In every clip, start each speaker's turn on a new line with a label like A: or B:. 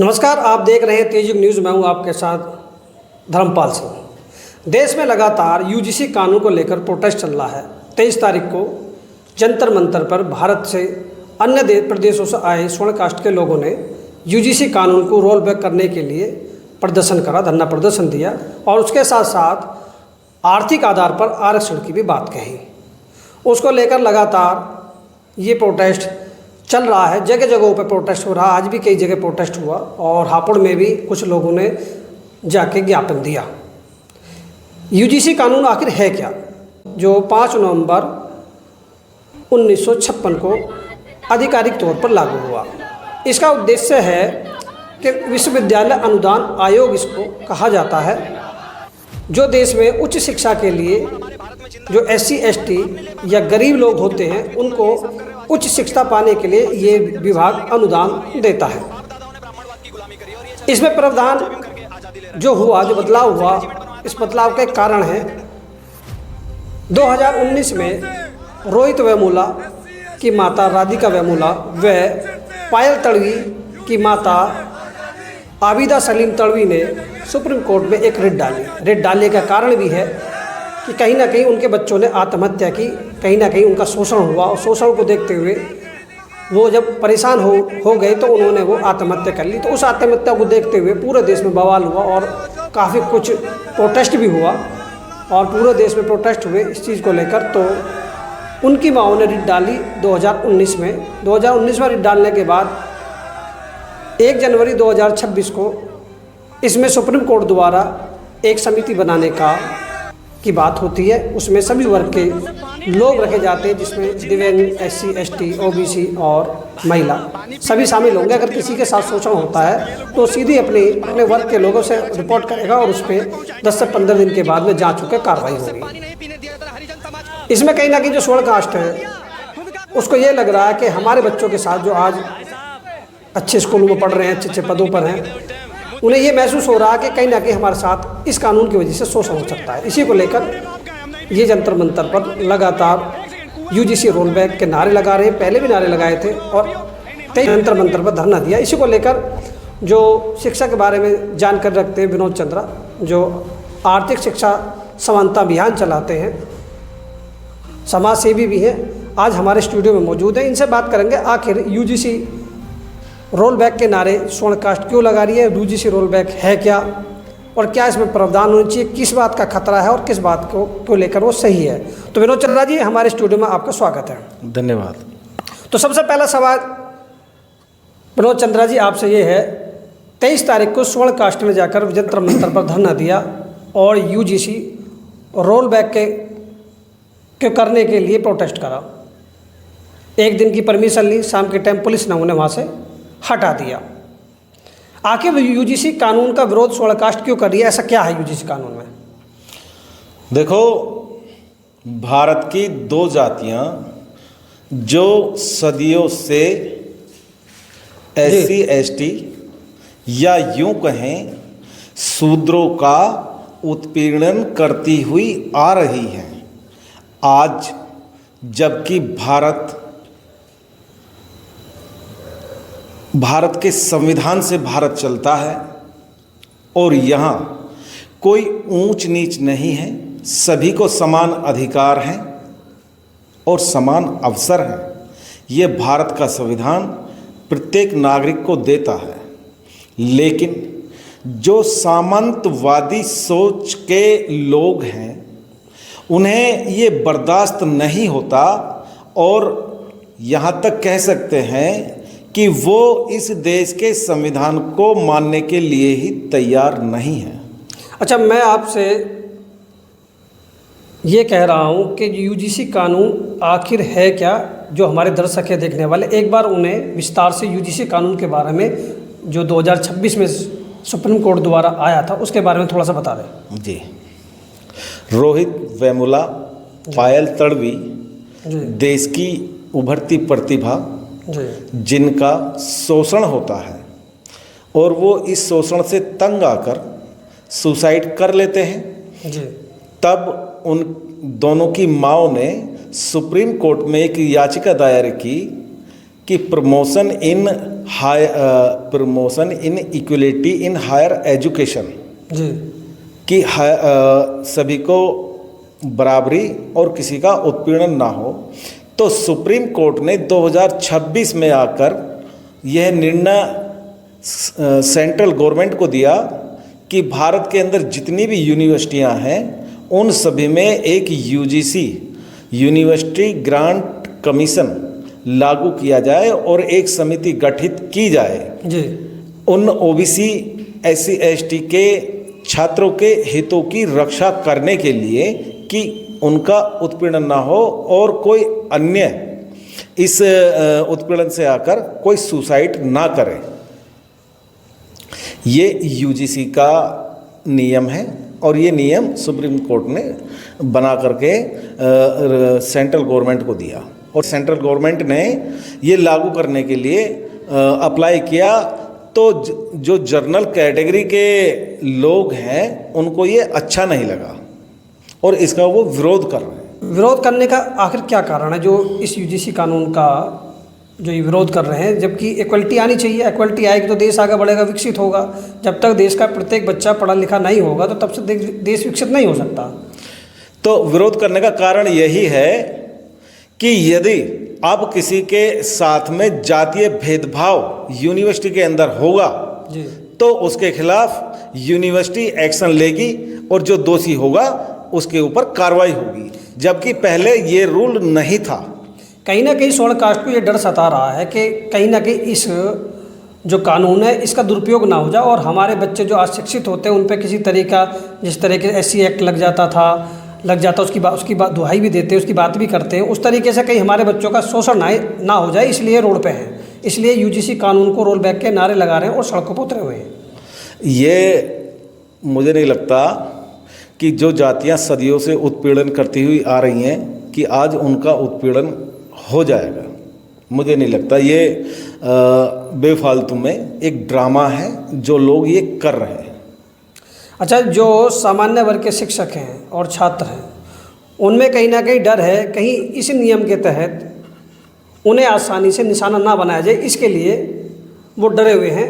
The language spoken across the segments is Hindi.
A: नमस्कार, आप देख रहे हैं तेज न्यूज़। मैं हूं आपके साथ धर्मपाल सिंह। देश में लगातार यूजीसी कानून को लेकर प्रोटेस्ट चल रहा है। 23 तारीख को जंतर मंतर पर भारत से अन्य प्रदेशों से आए स्वर्ण कास्ट के लोगों ने यूजीसी कानून को रोल बैक करने के लिए प्रदर्शन करा, धरना प्रदर्शन दिया और उसके साथ साथ आर्थिक आधार पर आरक्षण की भी बात कही। उसको लेकर लगातार ये प्रोटेस्ट चल रहा है, जगह जगहों पर प्रोटेस्ट हो रहा है। आज भी कई जगह प्रोटेस्ट हुआ और हापुड़ में भी कुछ लोगों ने जाके ज्ञापन दिया। यूजीसी कानून आखिर है क्या, जो 5 नवंबर 1956 को आधिकारिक तौर पर लागू हुआ। इसका उद्देश्य है कि विश्वविद्यालय अनुदान आयोग इसको कहा जाता है, जो देश में उच्च शिक्षा के लिए जो SC ST या गरीब लोग होते हैं उनको उच्च शिक्षा पाने के लिए ये विभाग अनुदान देता है। इसमें प्रावधान जो हुआ, जो बदलाव हुआ, इस बदलाव के कारण है 2019 में रोहित वेमुला की माता राधिका वेमुला व पायल तड़वी की माता आबिदा सलीम तड़वी ने सुप्रीम कोर्ट में एक रिट डाली। रिट डालने का कारण भी है कि कहीं ना कहीं उनके बच्चों ने आत्महत्या की, कहीं ना कहीं उनका शोषण हुआ और शोषण को देखते हुए वो जब परेशान हो गए तो उन्होंने वो आत्महत्या कर ली। तो उस आत्महत्या को देखते हुए पूरे देश में बवाल हुआ और काफ़ी कुछ प्रोटेस्ट भी हुआ और पूरे देश में प्रोटेस्ट हुए इस चीज़ को लेकर। तो उनकी माओ ने रिट डाली 2019 में। 2019 में रिट डालने के बाद 1 जनवरी 2026 को इसमें सुप्रीम कोर्ट द्वारा एक समिति बनाने की बात होती है। उसमें सभी वर्ग के लोग रखे जाते हैं, जिसमें दिव्यांग, SC ST OBC और महिला सभी शामिल होंगे। अगर किसी के साथ शोषण होता है तो सीधे अपने वर्ग के लोगों से रिपोर्ट करेगा और उस पर 10 से 15 दिन के बाद में जांच होकर कार्रवाई होगी। इसमें कहीं ना कहीं जो स्वर्ण कास्ट है उसको ये लग रहा है कि हमारे बच्चों के साथ जो आज अच्छे स्कूलों में पढ़ रहे हैं, अच्छे पदों पर हैं, उन्हें ये महसूस हो रहा है कि कहीं ना कहीं हमारे साथ इस कानून की वजह से शोषण हो सकता है। इसी को लेकर ये जंतर मंतर पर लगातार यूजीसी रोल बैक के नारे लगा रहे हैं। पहले भी नारे लगाए थे और कई जंतर मंतर पर धरना दिया। इसी को लेकर जो शिक्षा के बारे में जानकारी रखते हैं विनोद चंद्रा, जो आर्थिक शिक्षा समानता अभियान चलाते हैं, समाज सेवी भी हैं, आज हमारे स्टूडियो में मौजूद हैं। इनसे बात करेंगे आखिर यूजीसी रोल बैक के नारे स्वर्ण कास्ट क्यों लगा रही है, यूजीसी रोल बैक है क्या और क्या इसमें प्रावधान होना चाहिए, किस बात का खतरा है और किस बात को लेकर वो सही है। तो विनोद चंद्रा जी, हमारे स्टूडियो में आपका स्वागत है।
B: धन्यवाद।
A: तो सबसे पहला सवाल विनोद चंद्रा जी आपसे ये है, 23 तारीख को स्वर्ण कास्ट में जाकर जंतर मंतर पर धरना दिया और यूजीसी रोल बैक के करने के लिए प्रोटेस्ट करा। 1 दिन की परमिशन ली, शाम के टाइम पुलिस ने उन्हें वहाँ से हटा दिया। आखिर यूजीसी कानून का विरोध स्वर्ण कास्ट क्यों कर रही है, ऐसा क्या है यूजीसी कानून में?
B: देखो, भारत की 2 जातियां जो सदियों से SC ST या यूं कहें शूद्रों का उत्पीड़न करती हुई आ रही हैं, आज जबकि भारत के संविधान से भारत चलता है और यहाँ कोई ऊंच नीच नहीं है, सभी को समान अधिकार हैं और समान अवसर हैं। ये भारत का संविधान प्रत्येक नागरिक को देता है। लेकिन जो सामंतवादी सोच के लोग हैं उन्हें ये बर्दाश्त नहीं होता और यहाँ तक कह सकते हैं कि वो इस देश के संविधान को मानने के लिए ही तैयार नहीं है।
A: अच्छा, मैं आपसे ये कह रहा हूँ कि यूजीसी कानून आखिर है क्या, जो हमारे दर्शक है देखने वाले, एक बार उन्हें विस्तार से यूजीसी कानून के बारे में जो 2026 में सुप्रीम कोर्ट द्वारा आया था उसके बारे में थोड़ा सा बता दें।
B: जी, रोहित वेमुला, पायल तड़वी देश की उभरती प्रतिभा जिनका शोषण होता है और वो इस शोषण से तंग आकर सुसाइड कर लेते हैं जी। तब उन दोनों की माओ ने सुप्रीम कोर्ट में एक याचिका दायर की कि promotion in high promotion in equality in higher education,
A: जी
B: कि सभी को बराबरी और किसी का उत्पीड़न ना हो, तो सुप्रीम कोर्ट ने 2026 में आकर यह निर्णय सेंट्रल गवर्नमेंट को दिया कि भारत के अंदर जितनी भी यूनिवर्सिटियां हैं उन सभी में एक यूजीसी यूनिवर्सिटी ग्रांट कमीशन लागू किया जाए और एक समिति गठित की जाए
A: जी
B: उन ओबीसी एससी एसटी के छात्रों के हितों की रक्षा करने के लिए कि उनका उत्पीड़न ना हो और कोई अन्य इस उत्पीड़न से आकर कोई सुसाइड ना करे। ये यूजीसी का नियम है और ये नियम सुप्रीम कोर्ट ने बना करके सेंट्रल गवर्नमेंट को दिया और सेंट्रल गवर्नमेंट ने ये लागू करने के लिए अप्लाई किया। तो जो जर्नल कैटेगरी के लोग हैं उनको ये अच्छा नहीं लगा और इसका वो विरोध कर रहे हैं।
A: विरोध करने का आखिर क्या कारण है जो इस यूजीसी कानून का जो ये विरोध कर रहे हैं, जबकि इक्वलिटी आनी चाहिए। इक्वलिटी आएगी तो देश आगे बढ़ेगा, विकसित होगा। जब तक देश का प्रत्येक बच्चा पढ़ा लिखा नहीं होगा तो तब से देश विकसित नहीं हो सकता।
B: तो विरोध करने का कारण यही है कि यदि अब किसी के साथ में जातीय भेदभाव यूनिवर्सिटी के अंदर होगा
A: जी
B: तो उसके खिलाफ यूनिवर्सिटी एक्शन लेगी और जो दोषी होगा उसके ऊपर कार्रवाई होगी, जबकि पहले ये रूल नहीं था।
A: कहीं ना कहीं स्वर्ण कास्ट को ये डर सता रहा है कि कहीं ना कहीं इस जो कानून है इसका दुरुपयोग ना हो जाए और हमारे बच्चे जो अशिक्षित होते हैं उन पर किसी तरीका, जिस तरह के SC एक्ट लग जाता उसकी बात दुहाई भी देते हैं, उसकी बात भी करते हैं, उस तरीके से कहीं हमारे बच्चों का शोषण ना हो जाए, इसलिए रोड पे हैं। इसलिए यूजीसी कानून को रोल बैक के नारे लगा रहे हैं और सड़कों पर उतरे हुए हैं।
B: ये मुझे नहीं लगता कि जो जातियां सदियों से उत्पीड़न करती हुई आ रही हैं कि आज उनका उत्पीड़न हो जाएगा। मुझे नहीं लगता। ये बेफालतू में एक ड्रामा है जो लोग ये कर रहे हैं।
A: अच्छा, जो सामान्य वर्ग के शिक्षक हैं और छात्र हैं उनमें कहीं ना कहीं डर है कहीं इस नियम के तहत उन्हें आसानी से निशाना ना बनाया जाए, इसके लिए वो डरे हुए हैं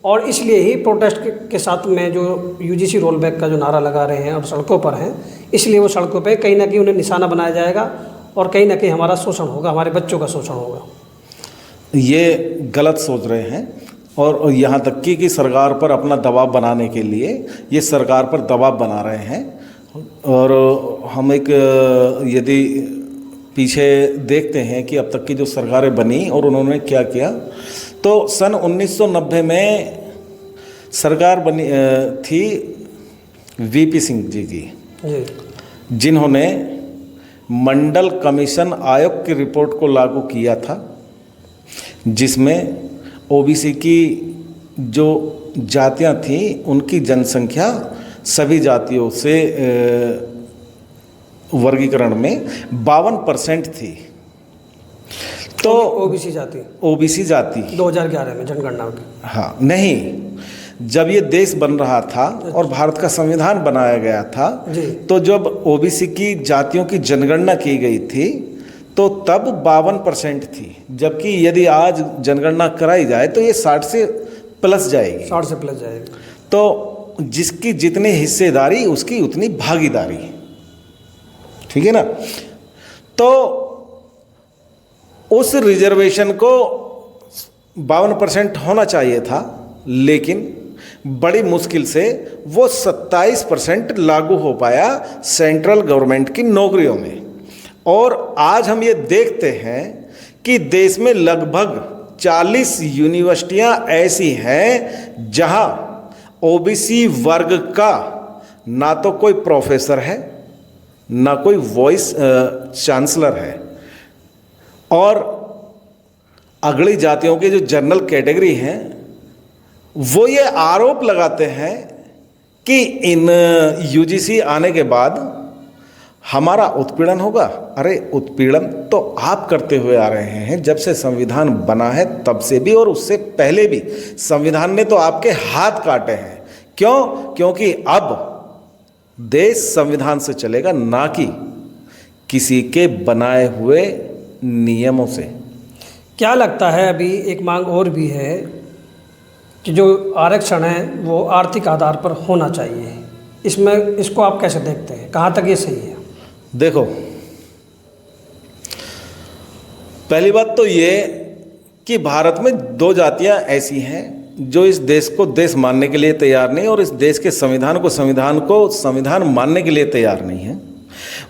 A: और इसलिए ही प्रोटेस्ट के साथ में जो यूजीसी रोल बैक का जो नारा लगा रहे हैं और सड़कों पर हैं, इसलिए वो सड़कों पे कहीं ना कहीं उन्हें निशाना बनाया जाएगा और कहीं ना कहीं हमारा शोषण होगा, हमारे बच्चों का शोषण होगा।
B: ये गलत सोच रहे हैं और यहाँ तक कि सरकार पर अपना दबाव बनाने के लिए ये सरकार पर दबाव बना रहे हैं। और हम एक यदि पीछे देखते हैं कि अब तक की जो सरकारें बनी और उन्होंने क्या किया, तो सन 1990 में सरकार बनी थी VP सिंह जी की, जिन्होंने मंडल कमीशन आयोग की रिपोर्ट को लागू किया था, जिसमें ओबीसी की जो जातियां थीं उनकी जनसंख्या सभी जातियों से वर्गीकरण में 52% थी। तो ओबीसी जाति
A: 2011 में जनगणना में,
B: हाँ नहीं, जब ये देश बन रहा था और भारत का संविधान बनाया गया था तो जब ओबीसी की जातियों की जनगणना की गई थी तो तब 52% थी, जबकि यदि आज जनगणना कराई जाए तो ये 60 से प्लस जाएगी।
A: 60 से प्लस जाएगी।
B: तो जिसकी जितनी हिस्सेदारी उसकी उतनी भागीदारी, ठीक है ना। तो उस रिजर्वेशन को 52% होना चाहिए था, लेकिन बड़ी मुश्किल से वो 27% लागू हो पाया सेंट्रल गवर्नमेंट की नौकरियों में। और आज हम ये देखते हैं कि देश में लगभग 40 यूनिवर्सिटियां ऐसी हैं जहां ओबीसी वर्ग का ना तो कोई प्रोफेसर है ना कोई वाइस चांसलर है, और अगली जातियों के जो जनरल कैटेगरी हैं वो ये आरोप लगाते हैं कि इन यूजीसी आने के बाद हमारा उत्पीड़न होगा। अरे उत्पीड़न तो आप करते हुए आ रहे हैं जब से संविधान बना है, तब से भी और उससे पहले भी संविधान ने तो आपके हाथ काटे हैं। क्यों? क्योंकि अब देश संविधान से चलेगा, ना कि किसी के बनाए हुए नियमों से।
A: क्या लगता है, अभी एक मांग और भी है कि जो आरक्षण है वो आर्थिक आधार पर होना चाहिए, इसमें इसको आप कैसे देखते हैं, कहाँ तक ये सही है?
B: देखो, पहली बात तो ये कि भारत में दो जातियां ऐसी हैं जो इस देश को देश मानने के लिए तैयार नहीं, और इस देश के संविधान को संविधान मानने के लिए तैयार नहीं है।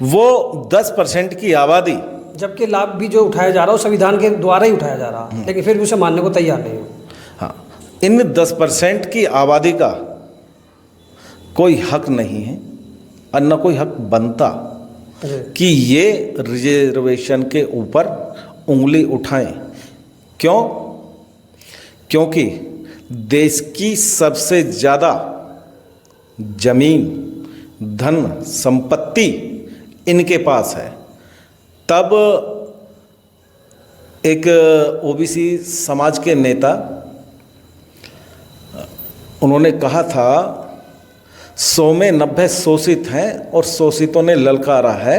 B: वो 10% की आबादी,
A: जबकि लाभ भी जो उठाया जा रहा है वो संविधान के द्वारा ही उठाया जा रहा है, लेकिन फिर भी उसे मानने को तैयार नहीं हो।
B: हाँ, इन 10% की आबादी का कोई हक नहीं है और न कोई हक बनता कि ये रिजर्वेशन के ऊपर उंगली उठाएं। क्यों? क्योंकि देश की सबसे ज़्यादा जमीन, धन, संपत्ति इनके पास है। तब एक ओबीसी समाज के नेता, उन्होंने कहा था 100 में 90 शोषित हैं और शोषितों ने ललकारा है,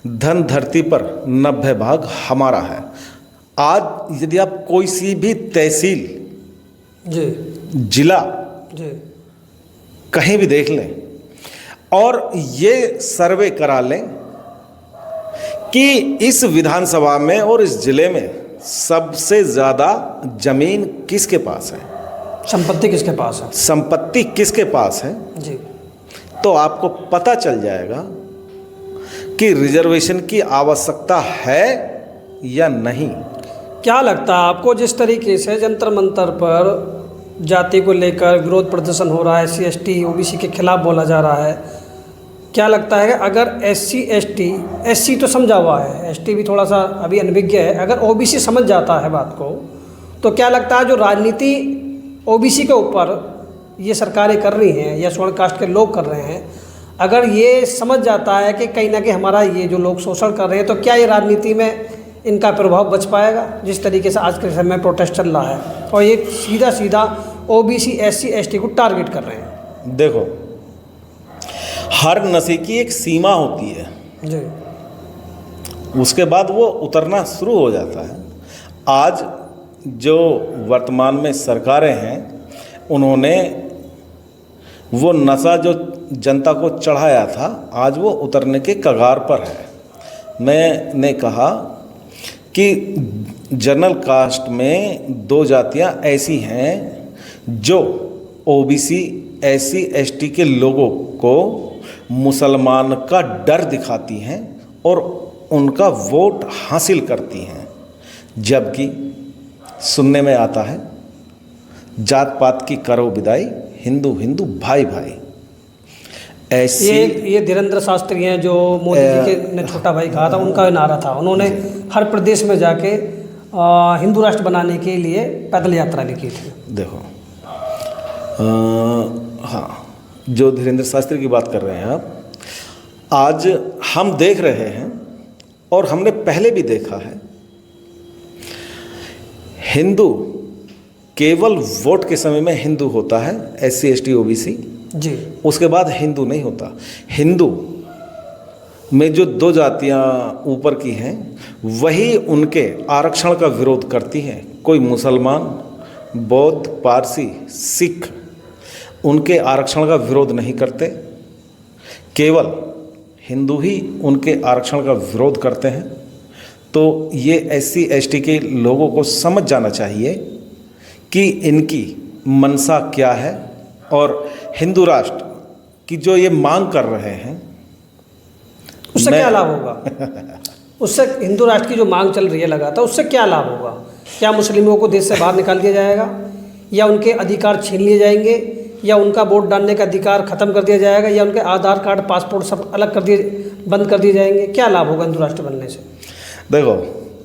B: धन धरती पर 90 भाग हमारा है। आज यदि आप कोई सी भी तहसील,
A: जी,
B: जिला,
A: जी,
B: कहीं भी देख लें और ये सर्वे करा लें कि इस विधानसभा में और इस जिले में सबसे ज़्यादा जमीन किसके पास है,
A: संपत्ति किसके पास है,
B: संपत्ति किसके पास है,
A: जी,
B: तो आपको पता चल जाएगा कि रिजर्वेशन की आवश्यकता है या नहीं।
A: क्या लगता है आपको, जिस तरीके से जंतर मंतर पर जाति को लेकर विरोध प्रदर्शन हो रहा है, SC ST OBC के खिलाफ बोला जा रहा है, क्या लगता है कि अगर SC ST, SC तो समझा हुआ है, ST भी थोड़ा सा अभी अनभिज्ञ है, अगर OBC समझ जाता है बात को, तो क्या लगता है जो राजनीति OBC के ऊपर ये सरकारें कर रही हैं या स्वर्ण कास्ट के लोग कर रहे हैं, अगर ये समझ जाता है कि कहीं ना कहीं हमारा ये जो लोग शोषण कर रहे हैं, तो क्या ये राजनीति में इनका प्रभाव बच पाएगा? जिस तरीके से आज के समय में प्रोटेस्ट चल रहा है और ये सीधा सीधा OBC SC ST को टारगेट कर रहे हैं।
B: देखो, हर नशे की एक सीमा होती है
A: जी,
B: उसके बाद वो उतरना शुरू हो जाता है। आज जो वर्तमान में सरकारें हैं, उन्होंने वो नशा जो जनता को चढ़ाया था, आज वो उतरने के कगार पर है। मैंने कहा कि जनरल कास्ट में दो जातियां ऐसी हैं जो OBC SC ST के लोगों को मुसलमान का डर दिखाती हैं और उनका वोट हासिल करती हैं, जबकि सुनने में आता है जात पात की करो विदाई, हिंदू हिंदू भाई भाई। ऐसी
A: ये धीरेन्द्र शास्त्री हैं जो मोदी जी के ने छोटा भाई कहा था, उनका नारा था। उन्होंने हर प्रदेश में जाके हिंदू राष्ट्र बनाने के लिए पैदल यात्रा भी की थी।
B: देखो, हाँ, जो धीरेन्द्र शास्त्री की बात कर रहे हैं आप, आज हम देख रहे हैं और हमने पहले भी देखा है, हिंदू केवल वोट के समय में हिंदू होता है, SC ST OBC
A: जी,
B: उसके बाद हिंदू नहीं होता। हिंदू में जो दो जातियां ऊपर की हैं, वही उनके आरक्षण का विरोध करती हैं। कोई मुसलमान, बौद्ध, पारसी, सिख उनके आरक्षण का विरोध नहीं करते, केवल हिंदू ही उनके आरक्षण का विरोध करते हैं। तो ये SC ST के लोगों को समझ जाना चाहिए कि इनकी मंशा क्या है, और हिंदू राष्ट्र की जो ये मांग कर रहे हैं,
A: उससे क्या लाभ होगा? उससे हिंदू राष्ट्र की जो मांग चल रही है लगातार, उससे क्या लाभ होगा? क्या मुस्लिमों को देश से बाहर निकाल दिया जाएगा, या उनके अधिकार छीन लिए जाएंगे, या उनका वोट डालने का अधिकार खत्म कर दिया जाएगा, या उनके आधार कार्ड, पासपोर्ट सब अलग कर दिए, बंद कर दिए जाएंगे? क्या लाभ होगा हिंदू राष्ट्र बनने से?
B: देखो,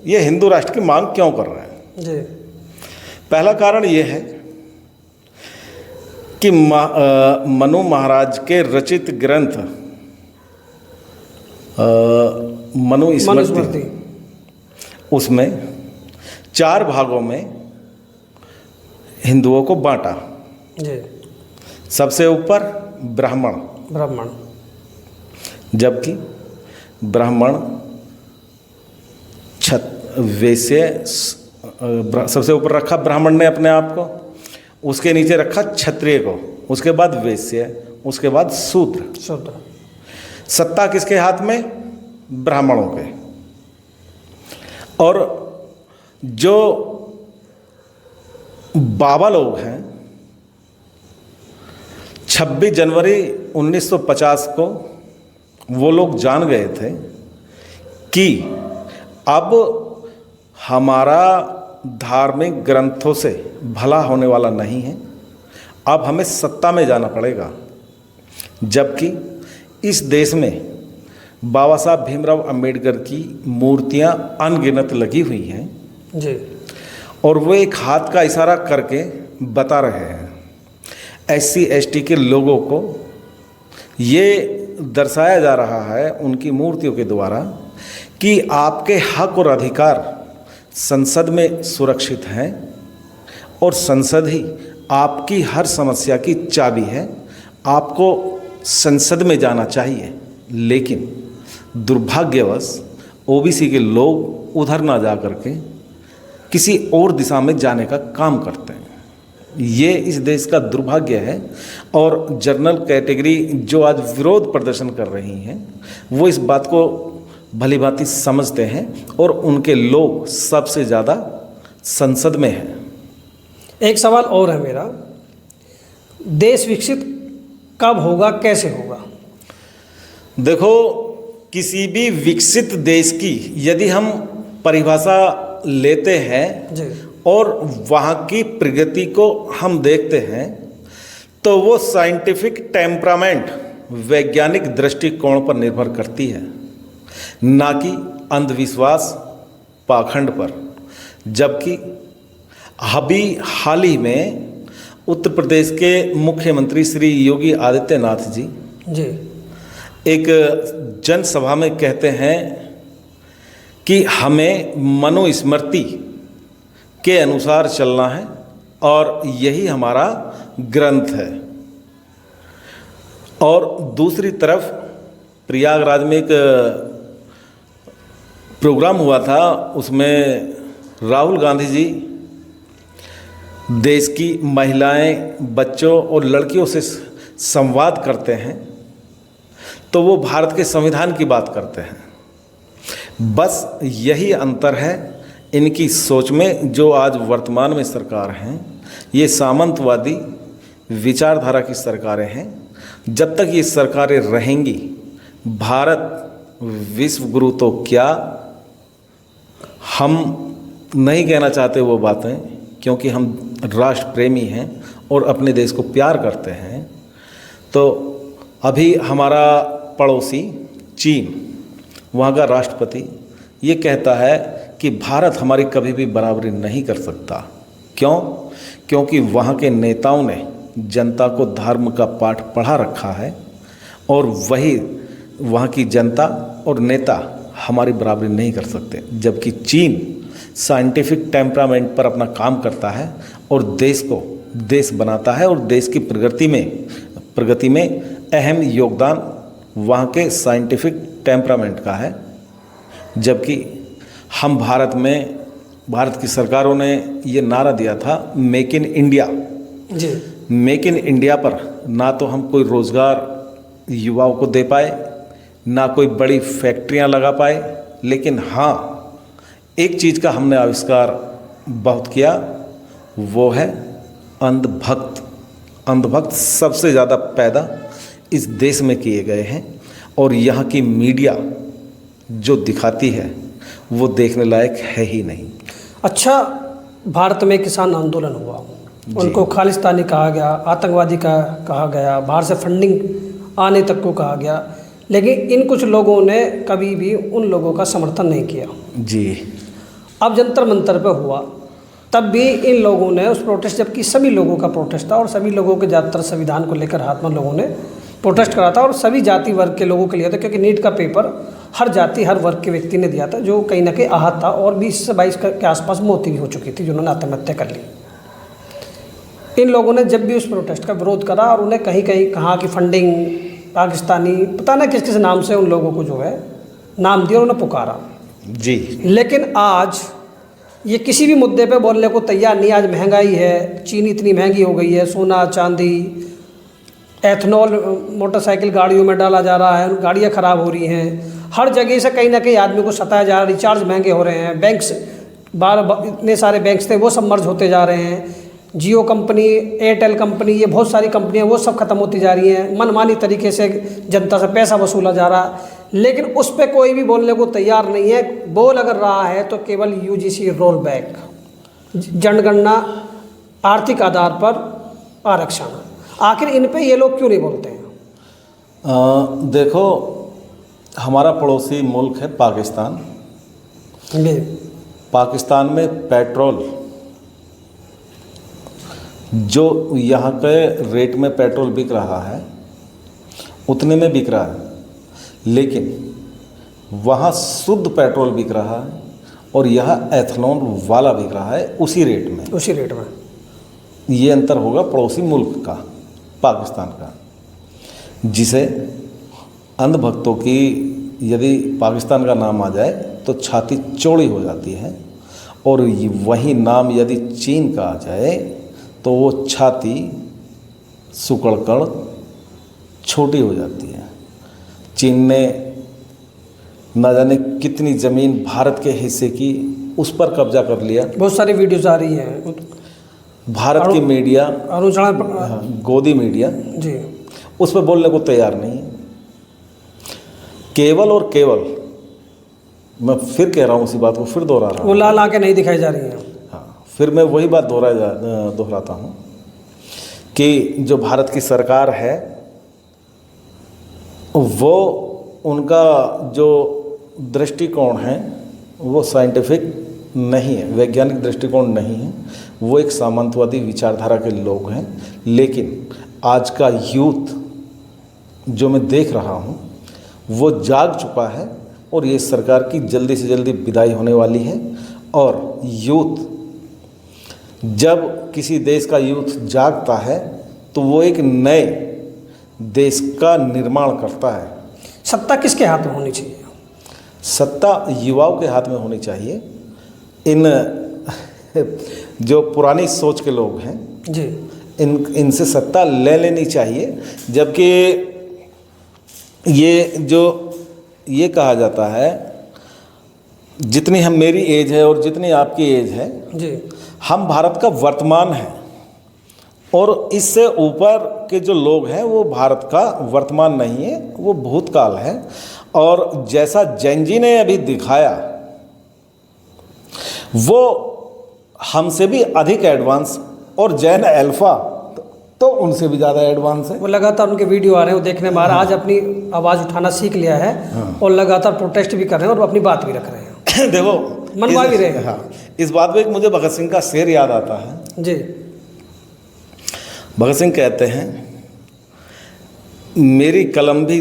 B: ये हिंदू राष्ट्र की मांग क्यों कर रहे हैं?
A: जी,
B: पहला कारण ये है कि मनु महाराज के रचित ग्रंथ मनुस्मृति, उसमें 4 भागों में हिंदुओं को बांटा।
A: जी,
B: सबसे ऊपर ब्राह्मण, जबकि ब्राह्मण, वैश्य, सबसे ऊपर रखा ब्राह्मण ने अपने आप को, उसके नीचे रखा क्षत्रिय को, उसके बाद वैश्य, उसके बाद शूद्र। सत्ता किसके हाथ में? ब्राह्मणों के। और जो बाबा लोग हैं, 26 जनवरी 1950 को वो लोग जान गए थे कि अब हमारा धार्मिक ग्रंथों से भला होने वाला नहीं है, अब हमें सत्ता में जाना पड़ेगा। जबकि इस देश में बाबा साहब भीमराव अंबेडकर की मूर्तियां अनगिनत लगी हुई हैं
A: जी,
B: और वो एक हाथ का इशारा करके बता रहे हैं SC ST के लोगों को, ये दर्शाया जा रहा है उनकी मूर्तियों के द्वारा कि आपके हक और अधिकार संसद में सुरक्षित हैं और संसद ही आपकी हर समस्या की चाबी है, आपको संसद में जाना चाहिए। लेकिन दुर्भाग्यवश OBC के लोग उधर ना जा करके किसी और दिशा में जाने का काम करते हैं। ये इस देश का दुर्भाग्य है। और जनरल कैटेगरी जो आज विरोध प्रदर्शन कर रही हैं, वो इस बात को भली भांति समझते हैं और उनके लोग सबसे ज़्यादा संसद में हैं।
A: एक सवाल और है मेरा, देश विकसित कब होगा, कैसे होगा?
B: देखो, किसी भी विकसित देश की यदि हम परिभाषा लेते हैं
A: जी,
B: और वहाँ की प्रगति को हम देखते हैं तो वो साइंटिफिक टेम्परामेंट, वैज्ञानिक दृष्टिकोण पर निर्भर करती है, ना कि अंधविश्वास, पाखंड पर। जबकि अभी हाल ही में उत्तर प्रदेश के मुख्यमंत्री श्री योगी आदित्यनाथ जी एक जनसभा में कहते हैं कि हमें मनुस्मृति के अनुसार चलना है और यही हमारा ग्रंथ है। और दूसरी तरफ प्रयागराज में एक प्रोग्राम हुआ था, उसमें राहुल गांधी जी देश की महिलाएं, बच्चों और लड़कियों से संवाद करते हैं, तो वो भारत के संविधान की बात करते हैं। बस यही अंतर है इनकी सोच में। जो आज वर्तमान में सरकार हैं, ये सामंतवादी विचारधारा की सरकारें हैं। जब तक ये सरकारें रहेंगी, भारत विश्व गुरु तो क्या, हम नहीं कहना चाहते वो बातें, क्योंकि हम राष्ट्र प्रेमी हैं और अपने देश को प्यार करते हैं। तो अभी हमारा पड़ोसी चीन, वहाँ का राष्ट्रपति ये कहता है कि भारत हमारी कभी भी बराबरी नहीं कर सकता। क्यों? क्योंकि वहाँ के नेताओं ने जनता को धर्म का पाठ पढ़ा रखा है और वही वहाँ की जनता और नेता हमारी बराबरी नहीं कर सकते। जबकि चीन साइंटिफिक टेम्परामेंट पर अपना काम करता है और देश को देश बनाता है और देश की प्रगति में अहम योगदान वहाँ के साइंटिफिक टेम्परामेंट का है। जबकि हम भारत की सरकारों ने ये नारा दिया था make in India
A: ji,
B: make in India पर ना तो हम कोई रोज़गार युवाओं को दे पाए, ना कोई बड़ी फैक्ट्रियां लगा पाए, लेकिन हाँ, एक चीज़ का हमने आविष्कार बहुत किया, वो है अंधभक्त। अंधभक्त सबसे ज़्यादा पैदा इस देश में किए गए हैं और यहाँ की मीडिया जो दिखाती है वो देखने लायक है ही नहीं।
A: अच्छा, भारत में किसान आंदोलन हुआ, उनको खालिस्तानी कहा गया, आतंकवादी कहा गया, बाहर से फंडिंग आने तक को कहा गया, लेकिन इन कुछ लोगों ने कभी भी उन लोगों का समर्थन नहीं किया
B: जी।
A: अब जंतर मंतर पे हुआ, तब भी इन लोगों ने उस प्रोटेस्ट, जबकि सभी लोगों का प्रोटेस्ट था और सभी लोगों के ज़्यादातर संविधान को लेकर हाथ में लोगों ने प्रोटेस्ट करा था और सभी जाति वर्ग के लोगों के लिए था, क्योंकि नीट का पेपर हर जाति हर वर्ग के व्यक्ति ने दिया था, जो कहीं ना कहीं आहत था और 20 से 22 के आसपास मौत भी हो चुकी थी जिन्होंने आत्महत्या कर ली। इन लोगों ने जब भी उस प्रोटेस्ट का विरोध करा और उन्हें कहीं कहीं कहा कि फंडिंग पाकिस्तानी, पता ना किस किस नाम से उन लोगों को जो है नाम दिया, उन्होंने पुकारा
B: जी।
A: लेकिन आज ये किसी भी मुद्दे पे बोलने को तैयार नहीं। आज महंगाई है, चीनी इतनी महंगी हो गई है, सोना चांदी, एथनॉल मोटरसाइकिल गाड़ियों में डाला जा रहा है, गाड़ियाँ ख़राब हो रही हैं, हर जगह से कहीं ना कहीं आदमी को सताया जा रहा है, रिचार्ज महंगे हो रहे हैं, बैंक्स इतने सारे बैंक्स थे वो सब मर्ज होते जा रहे हैं, जियो कंपनी, एयरटेल कंपनी, ये बहुत सारी कंपनियां वो सब खत्म होती जा रही हैं, मनमानी तरीके से जनता से पैसा वसूला जा रहा है, लेकिन उस पर कोई भी बोलने को तैयार नहीं है। बोल अगर रहा है तो केवल यूजीसी रोल बैक, जनगणना, आर्थिक आधार पर आरक्षण। आखिर इन पे ये लोग क्यों नहीं बोलते हैं?
B: देखो, हमारा पड़ोसी मुल्क है पाकिस्तान। पाकिस्तान में पेट्रोल, जो यहाँ के रेट में पेट्रोल बिक रहा है उतने में बिक रहा है, लेकिन वहाँ शुद्ध पेट्रोल बिक रहा है और यहाँ एथनॉल वाला बिक रहा है उसी रेट में। ये अंतर होगा पड़ोसी मुल्क का, पाकिस्तान का, जिसे अंधभक्तों की यदि पाकिस्तान का नाम आ जाए तो छाती चौड़ी हो जाती है, और वही नाम यदि चीन का आ जाए तो वो छाती सुकड़कर छोटी हो जाती है। चीन ने न जाने कितनी ज़मीन भारत के हिस्से की उस पर कब्जा कर लिया।
A: बहुत सारी वीडियोज़ आ रही हैं।
B: भारत की मीडिया, गोदी मीडिया
A: जी,
B: उस पर बोलने को तैयार नहीं है। केवल और केवल, मैं फिर कह रहा हूँ उसी बात को, फिर दोहरा रहा हूँ,
A: वो लाल आंखें नहीं दिखाई जा रही हैं।
B: हाँ, फिर मैं वही बात दोहराता हूँ कि जो भारत की सरकार है वो, उनका जो दृष्टिकोण है वो साइंटिफिक नहीं है, वैज्ञानिक दृष्टिकोण नहीं है। वो एक सामंतवादी विचारधारा के लोग हैं। लेकिन आज का यूथ जो मैं देख रहा हूँ वो जाग चुका है, और ये सरकार की जल्दी से जल्दी विदाई होने वाली है। और यूथ, जब किसी देश का यूथ जागता है तो वो एक नए देश का निर्माण करता है।
A: सत्ता किसके हाथ में होनी चाहिए?
B: सत्ता युवाओं के हाथ में होनी चाहिए। इन जो पुरानी सोच के लोग हैं
A: जी,
B: इनसे सत्ता ले लेनी चाहिए। जबकि ये कहा जाता है, जितनी हम मेरी एज है और जितनी आपकी एज है
A: जी, हम
B: भारत का वर्तमान है, और इससे ऊपर के जो लोग हैं वो भारत का वर्तमान नहीं है, वो भूतकाल है। और जैसा जेन जी ने अभी दिखाया वो हमसे भी अधिक एडवांस, और जेन अल्फा तो उनसे भी ज़्यादा एडवांस है।
A: वो लगातार उनके वीडियो आ रहे हैं, वो देखने में आ रहा है। आज अपनी आवाज़ उठाना सीख लिया है और लगातार प्रोटेस्ट भी कर रहे हैं और अपनी बात भी रख रहे हैं।
B: देखो,
A: मनवा भी रहे हैं।
B: हाँ, इस बात पे एक मुझे भगत सिंह का शेर याद आता है
A: जी।
B: भगत सिंह कहते हैं, मेरी कलम भी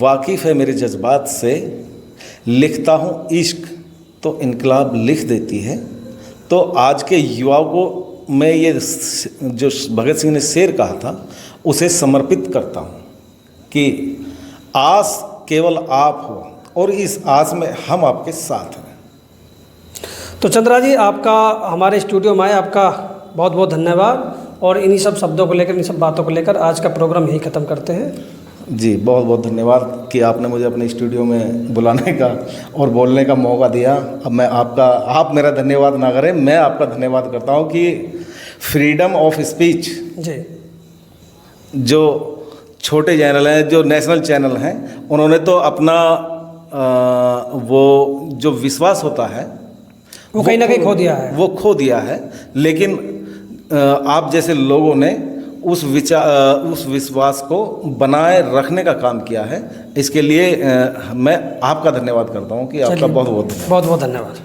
B: वाकिफ़ है मेरे जज्बात से, लिखता हूँ इश्क तो इनकलाब लिख देती है। तो आज के युवाओं को मैं ये जो भगत सिंह ने शेर कहा था उसे समर्पित करता हूँ कि आस केवल आप हो और इस आस में हम आपके साथ हैं।
A: तो चंद्रा जी, आपका हमारे स्टूडियो में आए, आपका बहुत बहुत धन्यवाद। और इन्हीं सब शब्दों को लेकर, इन सब बातों को लेकर आज का प्रोग्राम यही ख़त्म करते हैं।
B: जी, बहुत बहुत धन्यवाद कि आपने मुझे अपने स्टूडियो में बुलाने का और बोलने का मौका दिया। अब मैं आप मेरा धन्यवाद ना करें, मैं आपका धन्यवाद करता हूं कि फ्रीडम ऑफ स्पीच
A: जी,
B: जो छोटे चैनल हैं, जो नेशनल चैनल हैं, उन्होंने तो अपना वो जो विश्वास होता है
A: वो कहीं ना कहीं खो दिया है,
B: वो खो दिया है। लेकिन आप जैसे लोगों ने उस विश्वास को बनाए रखने का काम किया है। इसके लिए मैं आपका धन्यवाद करता हूँ कि आपका बहुत बहुत
A: धन्यवाद।